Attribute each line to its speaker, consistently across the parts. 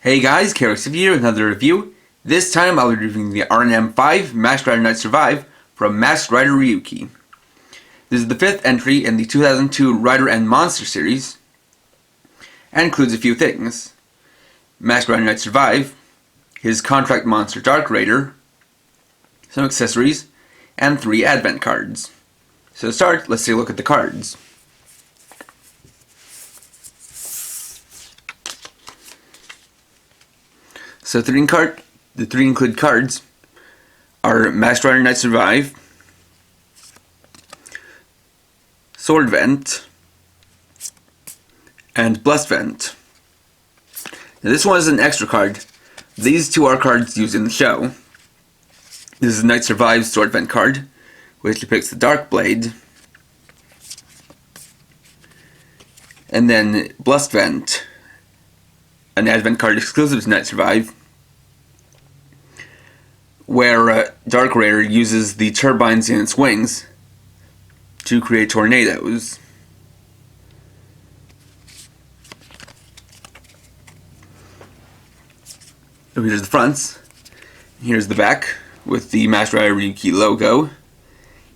Speaker 1: Hey guys, Karix here with another review. This time I'll be reviewing the RNM5 Masked Rider Knight Survive from Masked Rider Ryuki. This is the 5th entry in the 2002 Rider and Monster series, and includes a few things. Masked Rider Knight Survive, his contract monster Dark Raider, some accessories, and 3 advent cards. So to start, let's take a look at the cards. So the three included cards are Masked Rider Knight Survive, Sword Vent, and Blessed Vent. Now this one is an extra card. These two are cards used in the show. This is Knight Survive's Sword Vent card, which depicts the Dark Blade. And then Blessed Vent, an advent card exclusive to Knight Survive, where Dark Raider uses the turbines in its wings to create tornadoes. So here's the fronts. Here's the back with the Masked Rider Ryuki logo,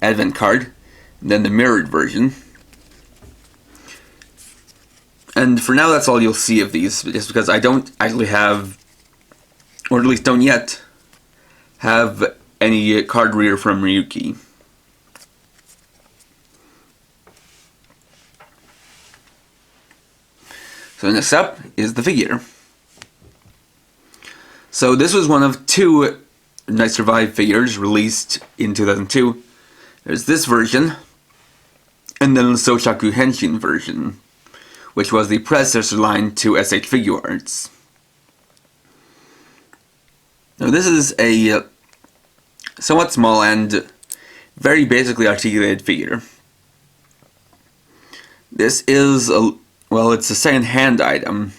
Speaker 1: advent card, and then the mirrored version. And for now, that's all you'll see of these, just because I don't actually have, or at least don't yet, have any card reader from Ryuki. So next up is the figure. So this was one of 2 Knight Survive figures released in 2002. There's this version, and then the Soushaku Henshin version, which was the predecessor line to SH Figuarts. Now this is a somewhat small and very basically articulated figure. This is it's a second-hand item.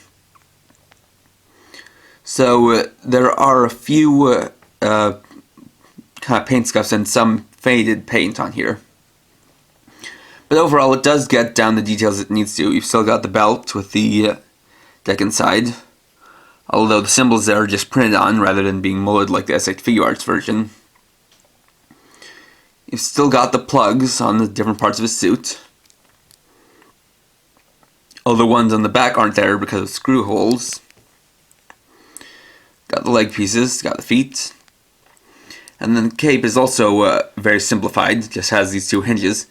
Speaker 1: So there are a few kind of paint scuffs and some faded paint on here. But overall, it does get down the details it needs to. You've still got the belt with the deck inside, although the symbols there are just printed on rather than being molded like the SH Figuarts version. You've still got the plugs on the different parts of his suit, although ones on the back aren't there because of screw holes. Got the leg pieces, got the feet, and then the cape is also very simplified, just has these 2 hinges,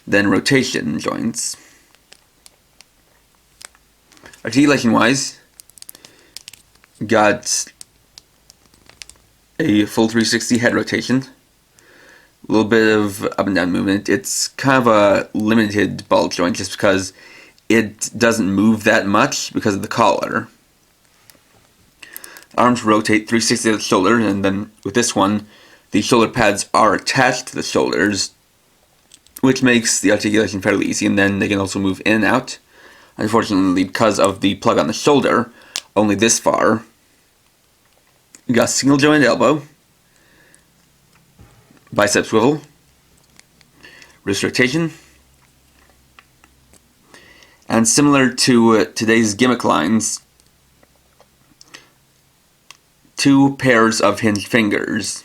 Speaker 1: then rotation joints. Articulation wise, got a full 360 head rotation, a little bit of up and down movement. It's kind of a limited ball joint just because it doesn't move that much because of the collar. Arms rotate 360 at the shoulder, and then with this one, the shoulder pads are attached to the shoulders, which makes the articulation fairly easy, and then they can also move in and out. Unfortunately, because of the plug on the shoulder, only this far. You got single joint elbow, bicep swivel, wrist rotation, and similar to today's gimmick lines, 2 pairs of hinged fingers.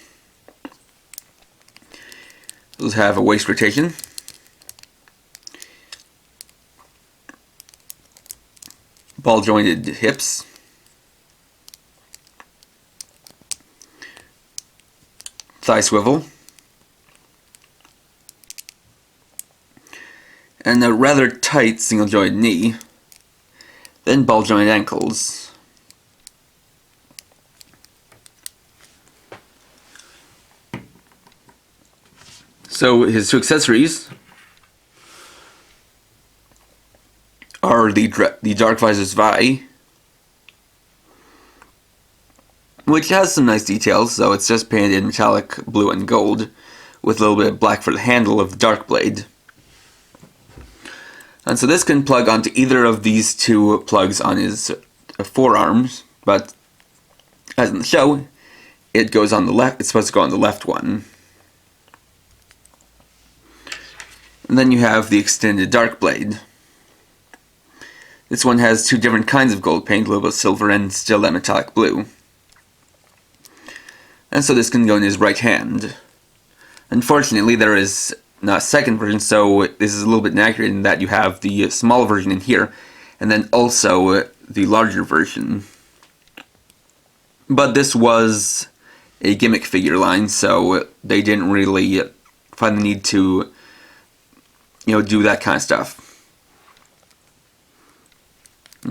Speaker 1: Those have a waist rotation, ball jointed hips, thigh swivel, and a rather tight single jointed knee, then ball jointed ankles. So his 2 accessories are the Dark Visor's Vi, which has some nice details, so it's just painted in metallic blue and gold, with a little bit of black for the handle of the Dark Blade. And so this can plug onto either of these 2 plugs on his forearms, but as in the show, it goes on the left. It's supposed to go on the left one. And then you have the extended Dark Blade. This one has two different kinds of gold paint, a little bit of silver and still that metallic blue. And so this can go in his right hand. Unfortunately, there is not a second version, so this is a little bit inaccurate in that you have the small version in here, and then also the larger version. But this was a gimmick figure line, so they didn't really find the need to, do that kind of stuff.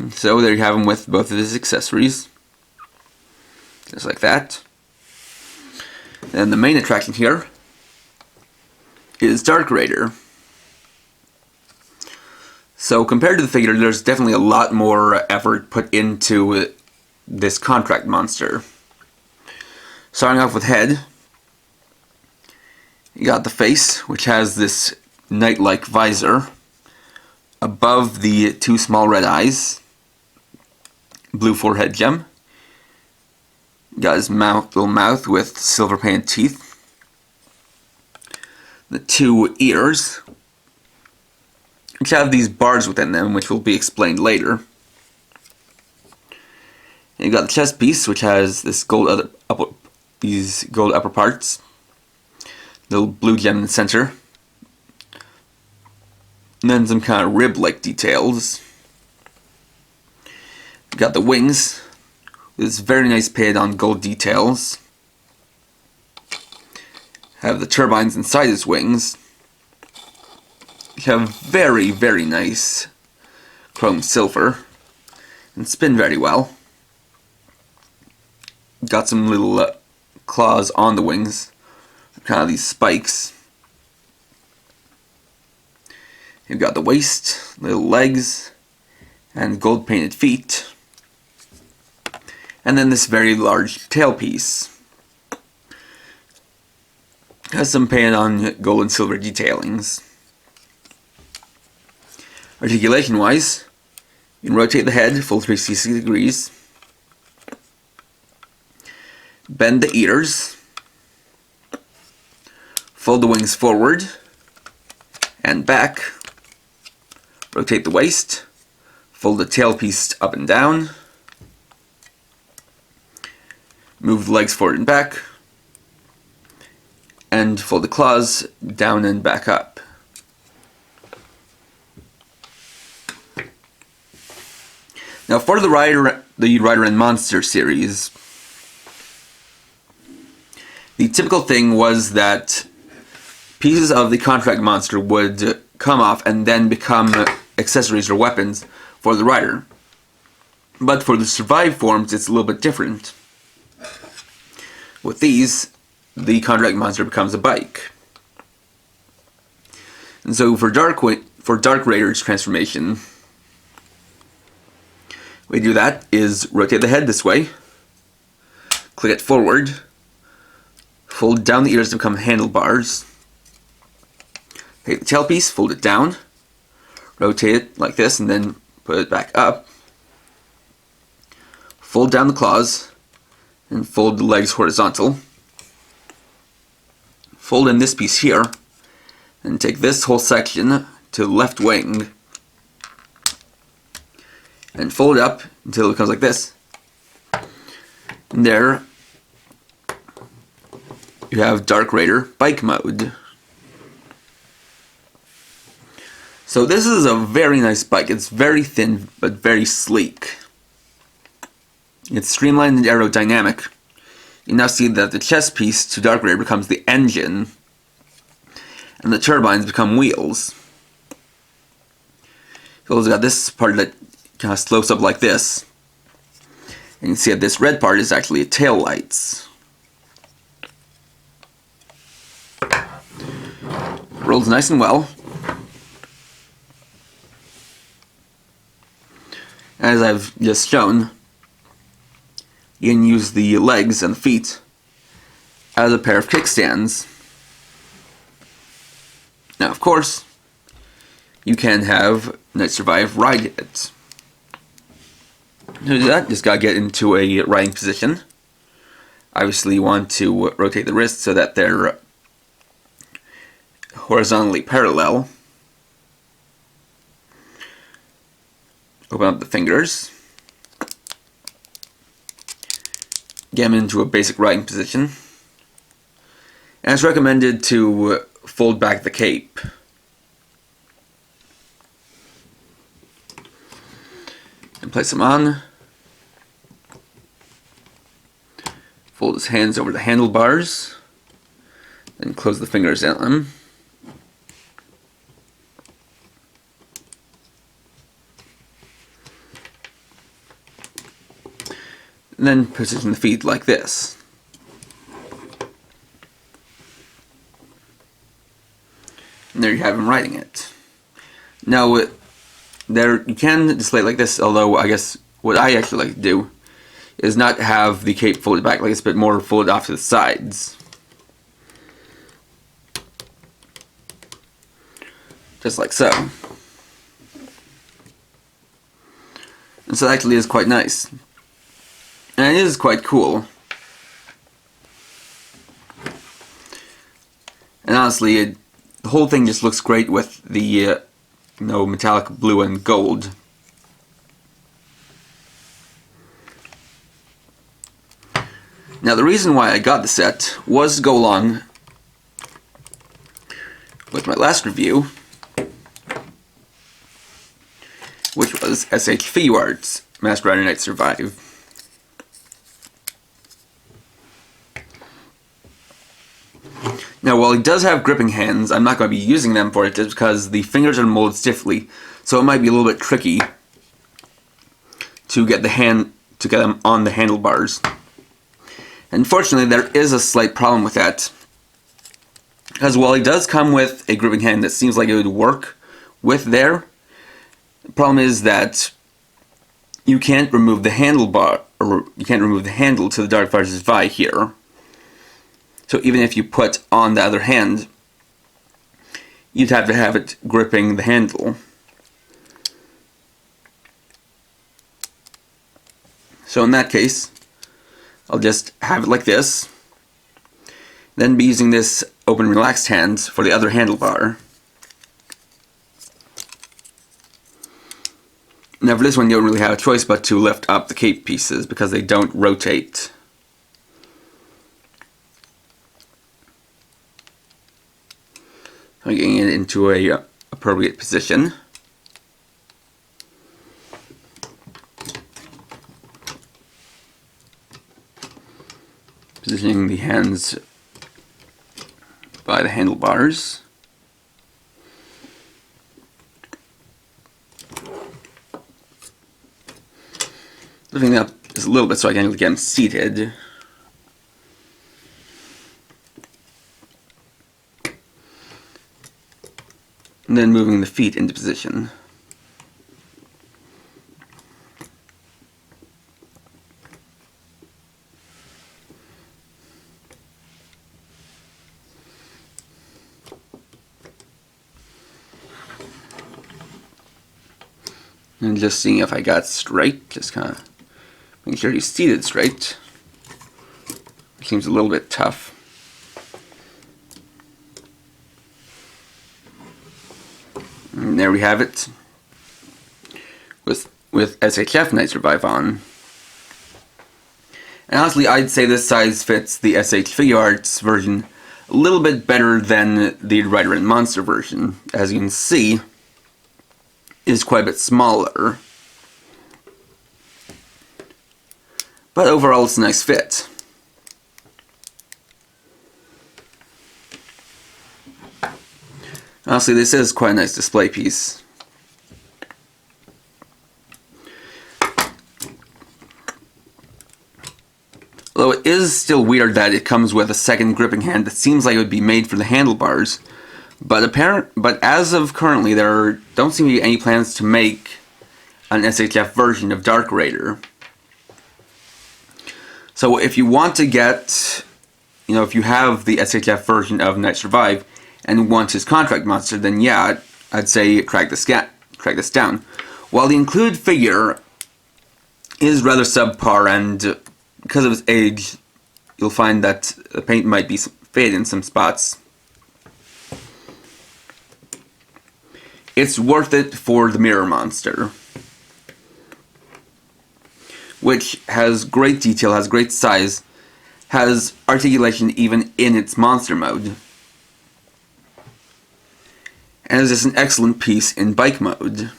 Speaker 1: So there you have him with both of his accessories, just like that. And the main attraction here is Dark Raider. So compared to the figure, there's definitely a lot more effort put into this contract monster. Starting off with head, you got the face, which has this knight-like visor. Above the two small red eyes, blue forehead gem. Got his little mouth with silver painted teeth. The two ears, which have these bars within them, which will be explained later. And you got the chest piece, which has this these gold upper parts. Little blue gem in the center. And then some kind of rib-like details. You got the wings. This very nice painted on gold details. Have the turbines inside his wings. You have very, very nice chrome silver. And spin very well. Got some little claws on the wings. Kind of these spikes. You've got the waist, little legs, and gold painted feet. And then this very large tailpiece. Has some paint on gold and silver detailings. Articulation wise, you can rotate the head full 360 degrees. Bend the ears. Fold the wings forward and back. Rotate the waist, fold the tailpiece up and down, move the legs forward and back, and fold the claws down and back up. Now for the Rider and Monster series, the typical thing was that pieces of the contract monster would come off and then become accessories or weapons for the rider. But for the survive forms, it's a little bit different. With these, the contract monster becomes a bike. And so for Dark Raider's transformation, the way to do that is rotate the head this way, click it forward, fold down the ears to become handlebars, take the tailpiece, fold it down, rotate it like this, and then put it back up. Fold down the claws, and fold the legs horizontal. Fold in this piece here, and take this whole section to the left wing, and fold it up until it becomes like this. And there, you have Dark Raider bike mode. So this is a very nice bike. It's very thin, but very sleek. It's streamlined and aerodynamic. You now see that the chest piece to Dark Raider becomes the engine, and the turbines become wheels. So it's got this part that kind of slopes up like this. And you can see that this red part is actually a tail lights. Rolls nice and well. As I've just shown, you can use the legs and the feet as a pair of kickstands. Now, of course, you can have Night Survive ride it. To do that, just gotta get into a riding position. Obviously, you want to rotate the wrists so that they're horizontally parallel. Open up the fingers. Get them into a basic writing position. And it's recommended to fold back the cape. And place them on. Fold his hands over the handlebars. Then close the fingers on them. And then position the feet like this. And there you have him writing it. Now, there you can display it like this, although I guess what I actually like to do is not have the cape folded back like this, but more folded off to the sides. Just like so. And so it actually is quite nice. And it is quite cool. And honestly, the whole thing just looks great with the metallic blue and gold. Now the reason why I got the set was to go along with my last review, which was S.H. Figuarts Masked Rider Knight Survive. Now, while he does have gripping hands, I'm not going to be using them for it just because the fingers are molded stiffly, so it might be a little bit tricky to get them on the handlebars. Unfortunately, there is a slight problem with that, because while he does come with a gripping hand that seems like it would work with there, the problem is that you can't remove the handlebar, or you can't remove the handle to the Dark Fighter's Vi here. So even if you put on the other hand, you'd have to have it gripping the handle. So in that case, I'll just have it like this, then be using this open relaxed hand for the other handlebar. Now for this one you don't really have a choice but to lift up the cape pieces because they don't rotate. I'm getting it into a appropriate position. Positioning the hands by the handlebars. Lifting up just a little bit so I can get them seated. And then moving the feet into position. And just seeing if I got straight, just kind of making sure he's seated straight. Seems a little bit tough. And there we have it, with SHF Knight Survive on. And honestly, I'd say this size fits the SH Figuarts version a little bit better than the Rider and Monster version. As you can see, it is quite a bit smaller. But overall, it's a nice fit. Honestly, this is quite a nice display piece. Although it is still weird that it comes with a second gripping hand that seems like it would be made for the handlebars. But as of currently, there don't seem to be any plans to make an SHF version of Dark Raider. So if you want to get, if you have the SHF version of Knight Survive and want his contract monster, then yeah, I'd say track this down. While the included figure is rather subpar, and because of its age, you'll find that the paint might be faded in some spots, it's worth it for the mirror monster. which has great detail, has great size, has articulation even in its monster mode, and is just an excellent piece in bike mode.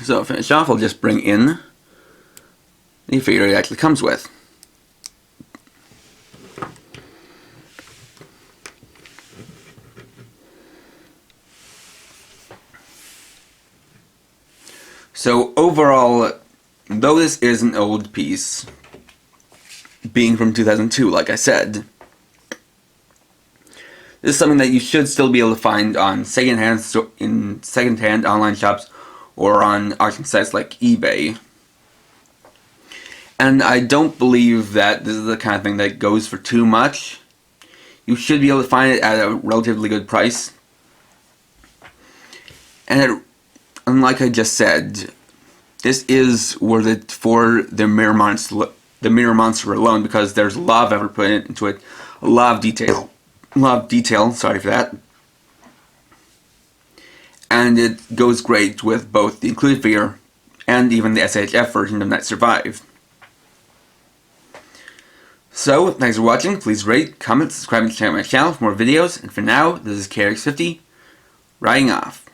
Speaker 1: So to finish off, I'll just bring in the figure it actually comes with. So overall, though this is an old piece, being from 2002, like I said, this is something that you should still be able to find on in secondhand online shops or on auction sites like eBay. And I don't believe that this is the kind of thing that goes for too much. You should be able to find it at a relatively good price. And like I just said, this is worth it for the mirror monster alone, because there's a lot of effort put into it, a lot of detail, sorry for that. And it goes great with both the included figure and even the SHF version of Night Survive. So, thanks for watching. Please rate, comment, subscribe, and check out my channel for more videos. And for now, this is KRX50, riding off.